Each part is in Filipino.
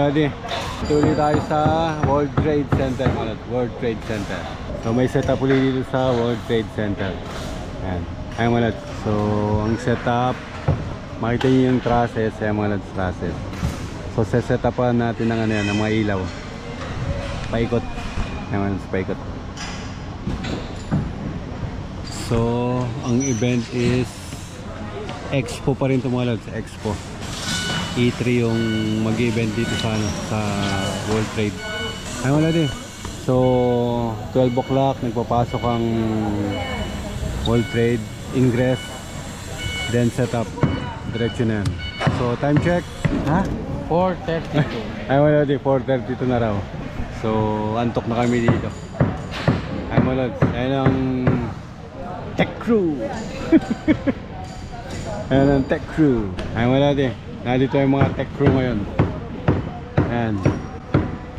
Lodi, tuloy tayo sa World Trade Center. World Trade Center. So may setup ulit dito sa World Trade Center. Ayan. Ayan mga lads. So ang setup, makita nyo yung trusses. Ayan mga lads, trusses. So sesetapan natin ng ano yan, ng mga ilaw. Paikot. Ayan mga lads, paikot. So ang event is Expo pa rin ito mga lads, Expo. E3 yung mag-event dito sa, sa World Trade. Ayun wala din. So 12 o'clock nagpapasok ang World Trade ingress, then set up, direction na yan. So time check, ha? 4:32. Ayun wala din, 4:32 na raw. So antok na kami dito. Ayun wala din. Ayun ang tech crew. Ayun ang tech crew. Ayun wala din. Nandito yung mga tech crew ngayon. Ayan.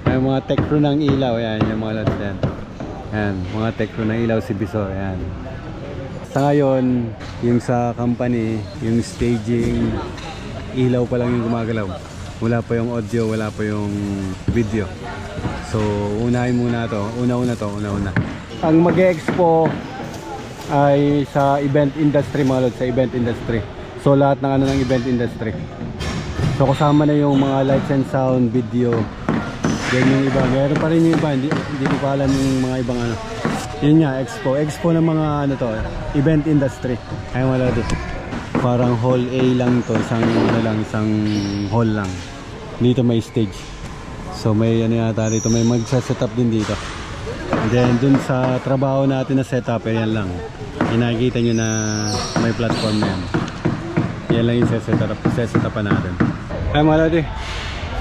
Yung mga tech crew ng ilaw. Ayan, yung mga lads yan. Ayan, mga tech crew ng ilaw si Bisor. Ayan. Sa ngayon, yung sa company, yung staging, ilaw pa lang yung gumagalaw. Wala pa yung audio, wala pa yung video. So, unahin muna to. Una-una to, una-una. Ang mag-expo ay sa event industry mga lads, sa event industry. So, lahat ng ano ng event industry. So kasama na yung mga lights and sound, video. Then yung iba, meron pa rin yung iba, hindi ko pa alam yung mga ibang ano. Yun nga, expo. Expo ng mga ano to, event industry. Ayun wala dito. Parang hall A lang to, isang ano lang, isang hall lang. Dito may stage. So may ano yata dito, may magsa-setup din dito. And then dun sa trabaho natin na setup, ayan lang. Nakikita nyo na may platform na yan. Yan lang yung sesetapan natin. Ay mga lodi,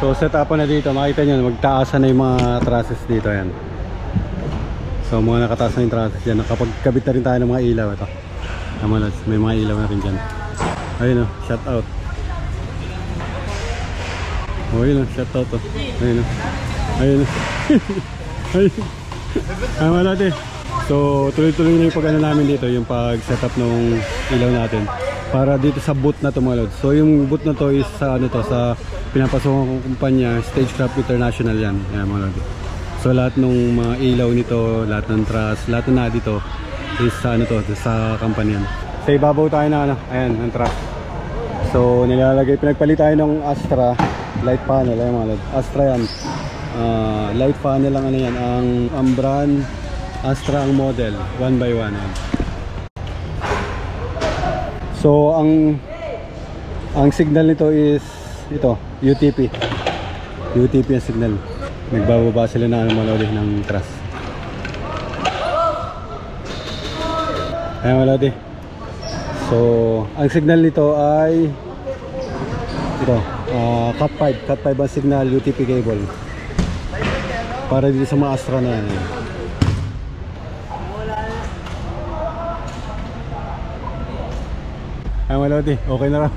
so setapan na dito. Makita nyo, magtaasan na yung mga trusses dito. Yan. So mga nakataas na yung trusses dyan. Nakapagkabit na rin tayo ng mga ilaw. Ito, may mga ilaw na rin dyan. Ayun o, shout out. O ayun o, shout out o. Ayun o. Ayun o. Ayun. Ay mga lodi, so tuloy-tuloy na yung pag ano namin dito, yung pag setup ng ilaw natin para dito sa booth na to mga lods. So yung booth na to is sa ano to, sa pinapasokan kong kumpanya, Stagecraft International yan. Yan mga lods. So lahat ng mga ilaw nito, lahat ng truss, lahat na dito is sa ano to, sa company yan. Sa ibabaw tayo na ano, ayan, ng truss. So nilalagay, pinagpalit tayo ng Astra light panel, ayan mga lods. Astra yan. Light panel lang ano yan, ang brand Astra ang model, 1x1 yan. So ang signal nito is ito, UTP. UTP ang signal. Nagbababa sila na ng malodi ng truss. Ayan malodi. So ang signal nito ay ito, Cat 5 ang signal, UTP cable. Para dito sa mga Astra na yan. Ay malodi, okay na raw.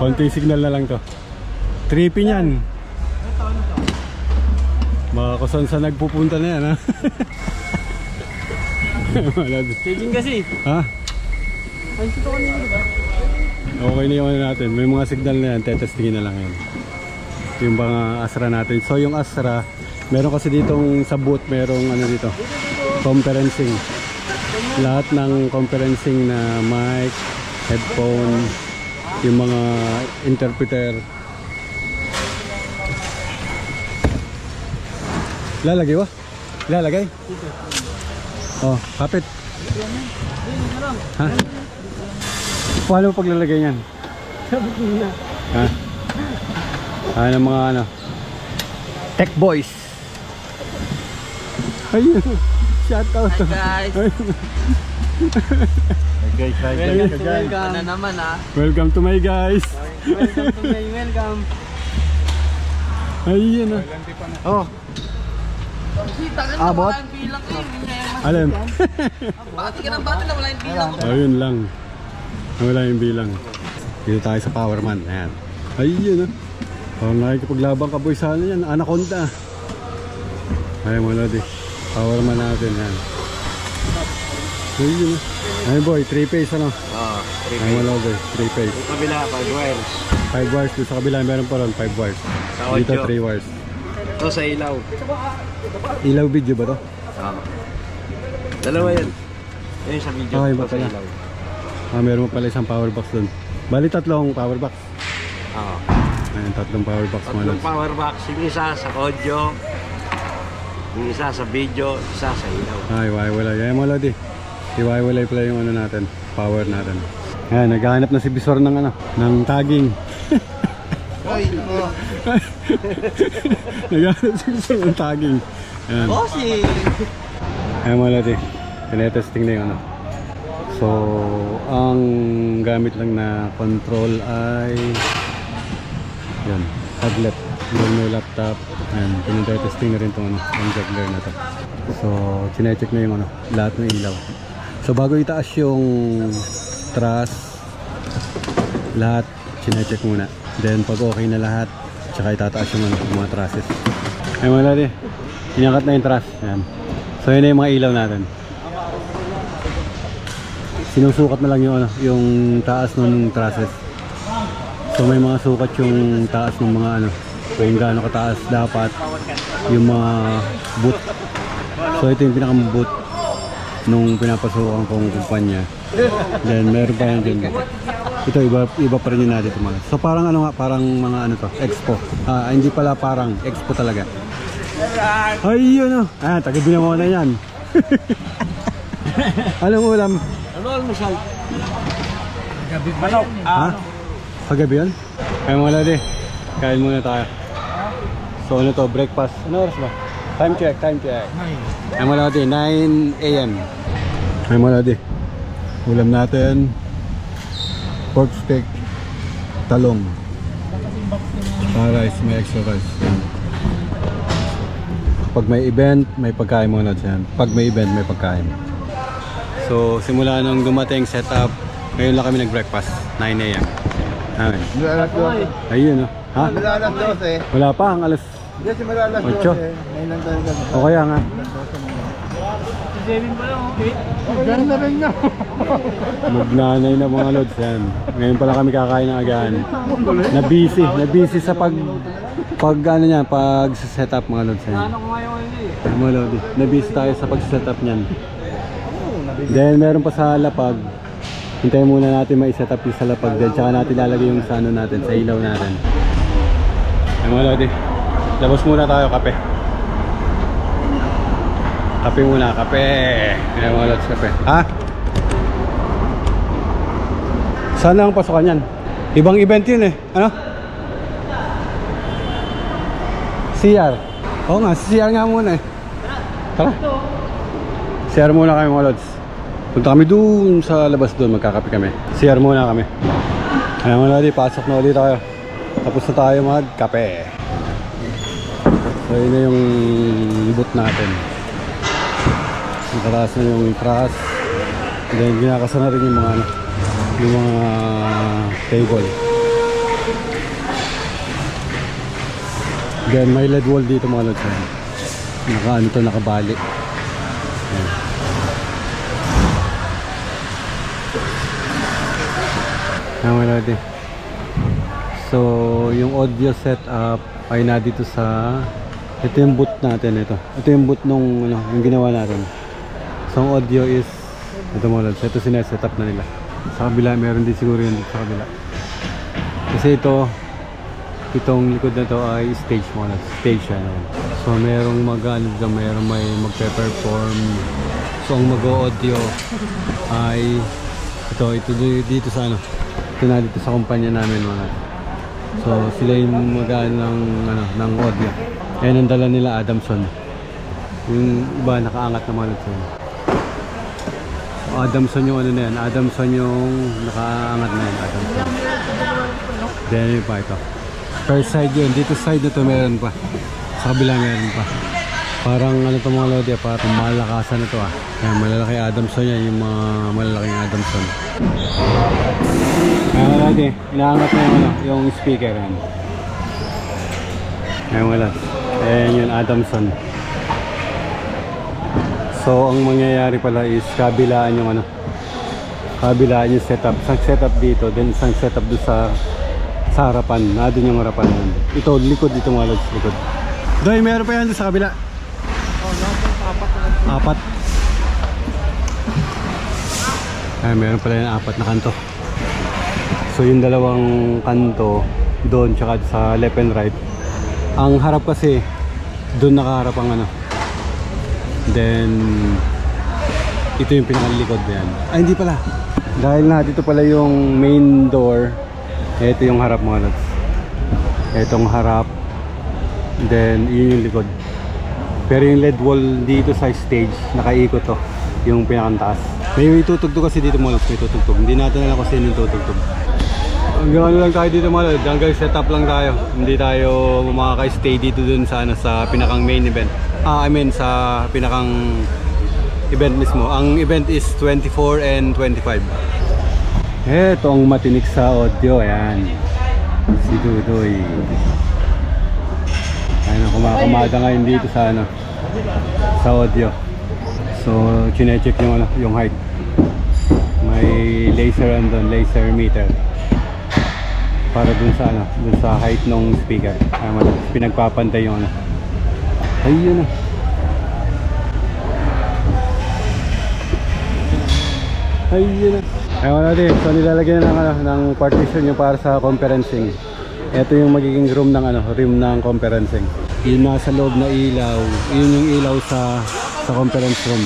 Konting signal na lang to. Trippy yan. Baka kung saan sa nagpupunta na yan ha. Malodi. Staging kasi. Ha? Ay, sito ko niyo ba? Okay na yung ano natin. May mga signal na yan, tetestingin na lang yan. Yung mga Astra natin. So yung Astra, meron kasi ditong sa booth, merong ano dito, conferencing. Lahat ng conferencing na mic, headphone, yung mga interpreter. Lalagay ba? Lalagay? Oh, kapit. Ha? Paano mo paglalagay yan? Ha? Ano mga ano? Tech boys. Ayun. Shout out. Hi guys. Hi guys. Welcome na naman ha. Welcome to my guys. Welcome to my welcome. Ayun ah. Oh. Abot? Wala yung bilang eh. Alam. Bati ka ng bati na wala yung bilang. Ayun lang. Wala yung bilang. Dito tayo sa Powerman. Ayan. Ayun ah. Parang nakikipaglaban ka boy sa ano yan. Anaconda. Ayun mga lodi. Powerman natin yan. Ayun ah. Ayun boy, 3 phase ano? Oo, 3 Ayun mga lodi, 3 phase. Yung kabila, 5 wires. 5 wires. Doon sa kabila meron pa ron 5 wires. Sa Dito audio. 3 wires. Ito sa ilaw. Ilaw video ba to? Oo. Dalawa yan. Yun sa video. Ah, iba Ito sa pala. ilaw. Meron pa pala isang power box doon. Bali tatlong power box. Oo. Ayun, tatlong power box mga Tatlong lods. power box. Yung isa sa audio. Yung isa sa video. Isa sa ilaw. Ay, wala. Yan mga lodi. Iwaiwalay pala yung ano natin, power natin. Ayan, naghahanap na si Bisor ng ano, ng tagging. Naghahanap si Bisor ng tagging. Ayan. Bossy! Ayan mga lodi, tinetesting na yung ano. So, ang gamit lang na control ay yan, tablet. Yung laptop. Ayan, tinetesting na rin itong ano, yung juggler na to. So, chinecheck na yung ano, lahat ng ilaw. So bago itaas yung truss, lahat chinecheck muna. Then pag okay na lahat, tsaka itataas yung, ano, yung mga trusses. Ay mga lodi, inangkat na yung truss. Ayan. So yun na yung mga ilaw natin. Sinusukat na lang yung, ano, yung taas ng trusses. So may mga sukat yung taas ng mga ano, kung gaano kataas dapat yung mga boot. So ito yung pinaka-boot nung pinapasukan kong kumpanya. Then meron pa yan din. Ito iba pa rin yung natin mga. So parang ano nga, parang mga ano to, expo. Hindi pala parang expo talaga. Ay yun o. Taga Binangonan yan. Anong ulam? Ano almusal? Gabi ba Ha? Pagabi yun? Kaya mga lodi, kain muna tayo. So ano to, breakfast. Ano oras ba? Time check. Ay mga lodi, 9 AM. Ay mga lodi, ulam natin, pork steak, talong, rice, may extra rice. Pag may event, may pagkain mga lodi yan. Pag may event, may pagkain. So simula nung dumating setup, ngayon lang kami nag-breakfast, 9 AM. Amen. Ayun o. Ha? Alas 12. Wala pa, ang alas Hindi, simula alas 12. Ocho. Ngayon lang tayo ganda. o kaya nga. Ganda rin nga. Magnanay na mga lods yan. Ngayon pala kami kakain ng agahan. Na-busy sa pag ano niyan, pag set up mga lods yan. Mga lods, na-busy tayo sa pag-set up niyan. Then meron pa sa lapag. Hintayin muna natin mai-set up yung sa lapag din. Tsaka natin lalagay yung sa ano natin, sa ilaw natin. Ay mga lods, labas muna tayo, kape. Kape muna, kape. Ay mga lods, kape. Ha? Saan ang pasukan yan? Ibang event yun eh. Ano? CR. Oo nga, CR nga muna eh. Tara. CR muna kami mga lods. Punta kami doon sa labas doon, magkakape kami. CR muna kami. Ayan mga lods, pasok na ulit tayo. Tapos na tayo magkape. So yun na yung boot natin. Nakataas na yung truss. Then ginakasa na rin yung mga ano, yung mga table. Then may LED wall dito mga lods. Naka ano to, nakabali. Ayan. Ayan mga lods. So yung audio setup ay na dito sa, ito yung boot natin, ito yung boot nung ano, yung ginawa natin. So ang audio is ito mga lods, ito sineset up na nila. Sa kabila meron din siguro yun sa kabila. Kasi itong likod na to ay stage mga lods, stage yan. So merong mag-ano dito, merong may magpe-perform. So ang mag-audio ay ito dito sa ano, ito na dito sa kumpanya namin mga lods. So sila yung mag-ano ng audio. Ayan ang dala nila, Adamson. Yung iba nakaangat na mga lods. Adamson yung ano na yan, Adamson yung nakaangat na yan, Adamson. Then yun pa ito. First side yun, dito side na to meron pa. Sa kabila meron pa. Parang ano to mga lodi, parang malakasan na to ah. Ayan, malalaki Adamson yan, yung mga malalaking Adamson. Ayan mga lodi, inaangat na yung, ano, yung speaker yan. Ayan mga lodi, ayan yung Adamson. So ang mangyayari pala is kabilaan yung ano, kabilaan yung setup, isang setup dito, then isang setup doon sa Sa harapan, doon yung harapan nun. Ito, likod dito mga lods, likod. Doy, meron pa yan doon sa kabila. Apat. Ay, meron pala yan 4 na kanto. So yung dalawang kanto doon tsaka sa left and right. Ang harap kasi doon nakaharap ang ano. Then ito yung pinakalikod yan. Ay, hindi pala. Dahil na dito pala yung main door. Ito yung harap mga lods. Itong harap. Then yun yung likod. Pero yung LED wall dito sa stage, nakaikot to. Yung pinakantaas. May tutugtog kasi dito mga lods. May tutugtog. Hindi natin alam kasi yung tutugtog. Hanggang ano lang tayo dito mga lods. Hanggang setup lang tayo. Hindi tayo makaka-stay dito dun sa, sa pinakang main event. I mean sa pinakang event mismo. Ang event is 24 and 25. Eto ang matinik sa audio. Ayan, si Dudoy. Ayan, kumakamada ngayon dito sa ano, sa audio. So chine-check yung ano, yung height. May laser andun, laser meter para dun sa ano, dun sa height ng speaker. Ayan, pinagpapantay yung ano. Ayun na. Ayun na. Ayun natin. So nilalagyan ng, ano, ng partition yung para sa conferencing. Ito yung magiging room ng ano, room ng conferencing. Yung nasa loob na ilaw, yun yung ilaw sa conference room.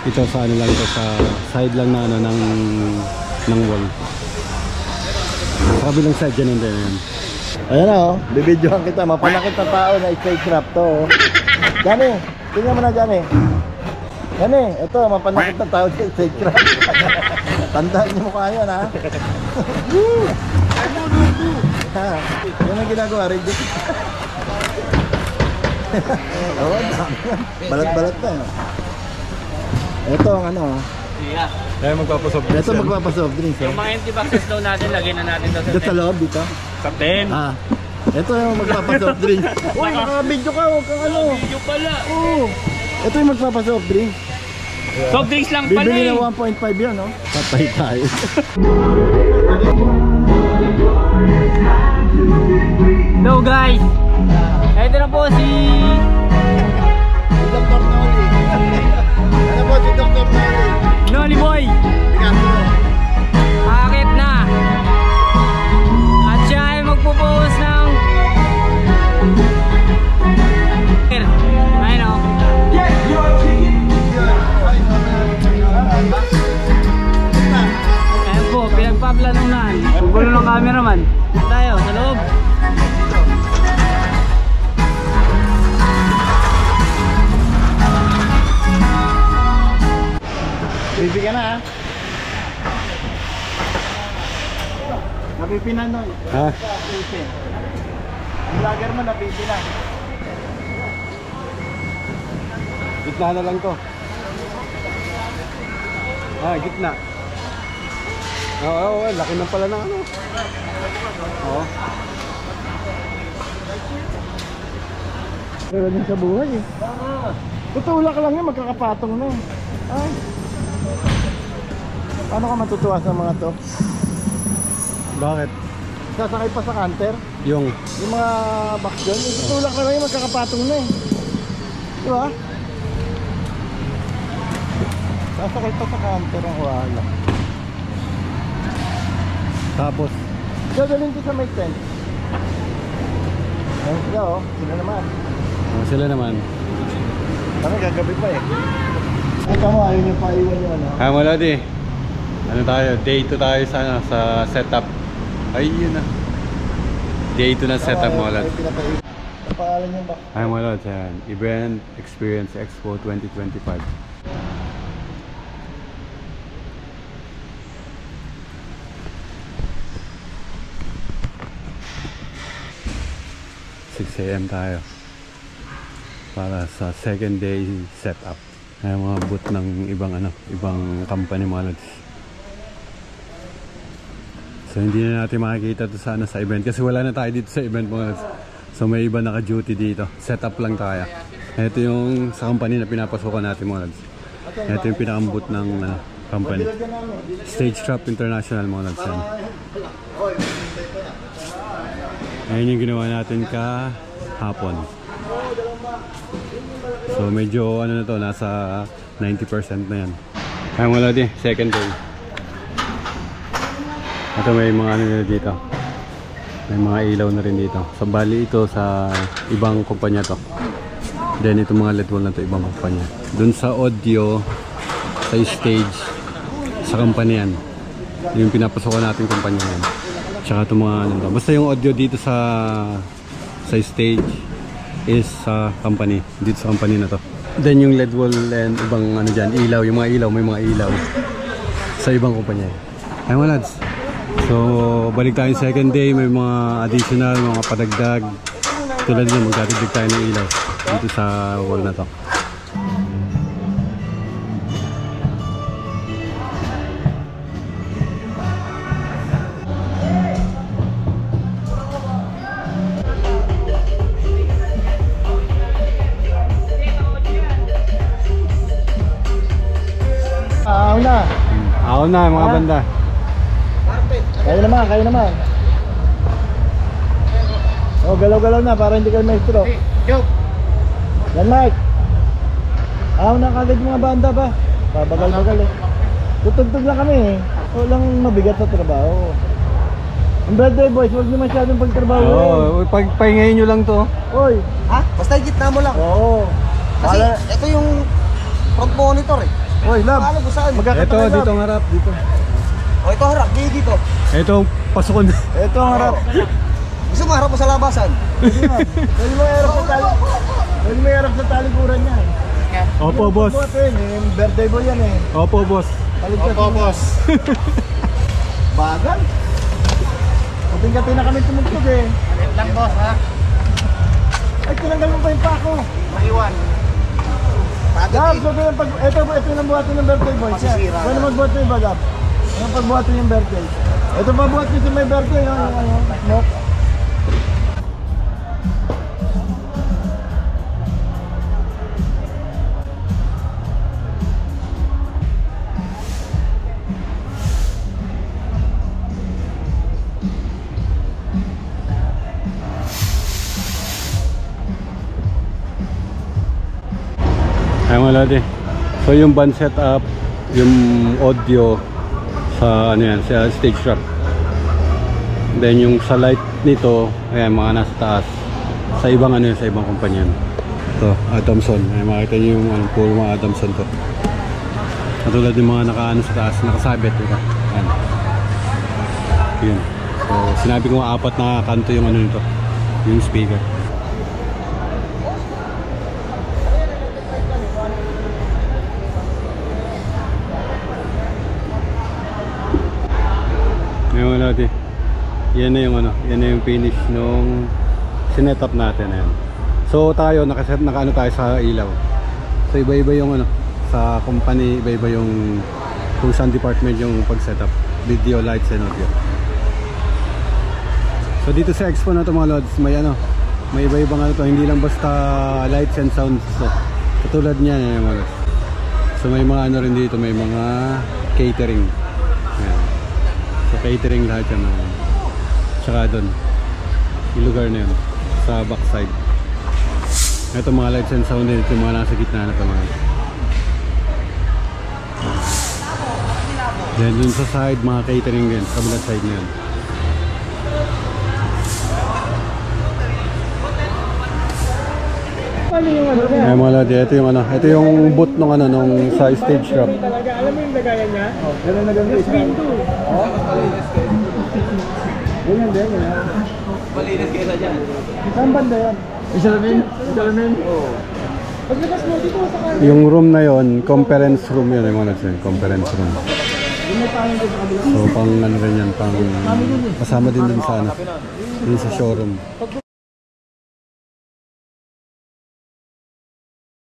Ito sa ano lang, ito sa side lang na ano ng wall. Sa kabilang side dyan din yan. Ayan na oh, bibidyohan kita. Mapanakit na tao na stage-craft to oh. Johnny, tingnan mo na Johnny. Johnny, ito mapanakit na tao na stage-craft. Tandaan niyo mukha yan ha. Yan ang ginagawa, Reggie. Oo, balat-balat na yun. Ito ang ano oh. Kaya magpapasoft drinks. Ito magpapasoft drinks. Yung mga empty boxes daw natin, lagyan na natin daw Dito sa loob dito. sa tent. Ito yung magpapasoft drinks. Uy, naka-video ka, huwag kang ano. Yung pala. Oo. Ito yung magpapasoft drinks. Soft drinks lang pala Bibili eh. na 1.5 yun, no? Patay tayo. Hello guys! Ito na po si... Si Dr. Noli. Ano po si Dr. Noli? Noli Boy! Ikato. Akit na! At siya ay magpo-post ng... Ayun o. Ayun po, pinagpaplanunan. Ang gulo ng cameraman. Tayo, sa loob. Bibigyan na ha. Napipinan nun. Ha? Napipin. Ang vlogger mo napipinan. Gitna na lang to. Gitna. Oo, laki na pala ng ano. Oo. Pero din sa buhay eh. Tutulak lang yan, magkakapatong na eh. Ay. Paano ka matutuwa sa mga to? Bakit? Sasakay pa sa canter. Yung Mga box doon, tutulak na lang yan, magkakapatong na eh. Di ba? Sasakay pa sa canter ang wala. tapos Dadalhin ko sa may tent. Ayun sila oh, sila naman. sila naman. Kami gagabi pa eh. Ikaw mo, ayaw niyo pa iwan yung ano. Hi Melody. Ano tayo? Day 2 tayo sa, ano, sa setup. Ayun na. Day 2 na setup mo ulit. Napaalan niyo ba? Hi Melody. Yan. Event Experience Expo 2025. 6 AM tayo para sa second day setup. Ay mga booth ng ibang ibang company mga lods. So hindi na natin makikita to sa sa event kasi wala na tayo dito sa event mga lods. So may iba naka-duty dito. Setup lang tayo. Ito yung sa company na pinapasukan natin mga lods. Ito yung pinaka-booth ng company. Stagecraft International mga lods yan. Ayan yung ginawa natin kahapon. So medyo ano na to, nasa 90% na yan. Ayan mga lods, second day. Ito may mga ano na dito. May mga ilaw na rin dito. So bali ito sa ibang kumpanya to. Then itong mga LED wall na to ibang kumpanya. Dun sa audio, sa stage, sa company yan. Yung pinapasokan natin kumpanya yan. Tsaka itong mga ano to. Basta yung audio dito sa stage is sa company. Dito sa company na to. Then yung LED wall and ibang ano dyan, ilaw. Yung mga ilaw, may mga ilaw sa ibang kumpanya. Ay mga lads. So, balik tayo second day, may mga additional, mga padagdag. Tulad nyo, magdadagdag tayo ng ilaw dito sa wall na to. Ako na. Ako na, mga banda. Kayo naman. Oh, galaw-galaw na para hindi kayo may stroke. Yan, Mike. Ako na kagad mga banda ba? Babagal-bagal eh. Tutugtog lang kami eh. Walang mabigat sa trabaho. Ang birthday boys, huwag niyo masyadong pagtrabaho eh. Oo, pagpahingayin nyo lang to. Oy. Ha? Basta gitna mo lang. Oo. Kasi ito yung front monitor eh. Oy, love. Alam ko saan. Ito, dito ang harap, dito. O ito harap, di dito. Ito, pasokon. Ito ang harap. Gusto mo harap mo sa labasan? Pwede mo harap sa tali. Pwede mo harap sa talikuran niya. Opo, boss. Yung birthday boy yan eh. Opo, boss. Opo, boss. Bagal. Kating-kating na kami tumugtog eh. Alit lang boss ha. Ay, tinanggal mo pa yung pako. Maiwan. Gab, so ito yung nabuhatin ng birthday boy. Masisira Pwede na. magbuhat mo yung bagap. Ano pagbuhatin yung birthday? Ito pa buhat nyo sa may birthday. Smoke. Ay mga lodi. So yung band setup, yung audio sa ano yan, sa stage trap. Then yung sa light nito, ayan mga nasa taas. Sa ibang ano yan, sa ibang kumpanya. Ito, Adamson. Ayan makita nyo yung ano, puro mga Adamson to. Katulad yung mga nakaano sa taas, nakasabit dito. Ayan. Yun. So sinabi ko nga 4 na kanto yung ano nito, yung speaker. Ngayon natin, yan na yung ano, yan na yung finish nung sinet-up natin. Ayan. So tayo, nakaano tayo sa ilaw. So iba-iba yung ano, sa company, iba-iba yung kung saan department yung pag-setup. Video, lights, and audio. So dito sa expo na to mga lods, may ano, may iba-ibang ano to, hindi lang basta lights and sounds. So, katulad niyan mga lods. So may mga ano rin dito, may mga catering. Ayan. So catering lahat yan. Tsaka doon, yung lugar na yun, sa backside. Ito mga lights and sound din, ito mga nasa gitna na ito mga. Then dun sa side, mga catering din, sa kabilang side na yun. Ay mga lodi, ito yung ano, ito yung boot nung ano, nung sa stage wrap. Alam mo yung lagayan niya? Oo. Ganun na ganun. Oo. Ganyan din, ganyan. Malinis kayo na dyan. Saan banda yan? Isalamin? Oo. Paglabas mo dito sa kanya. Yung room na yon, conference room yun, yung mga natin, conference room. So pang ano rin yan, pang kasama din dun sa ano, dun sa showroom.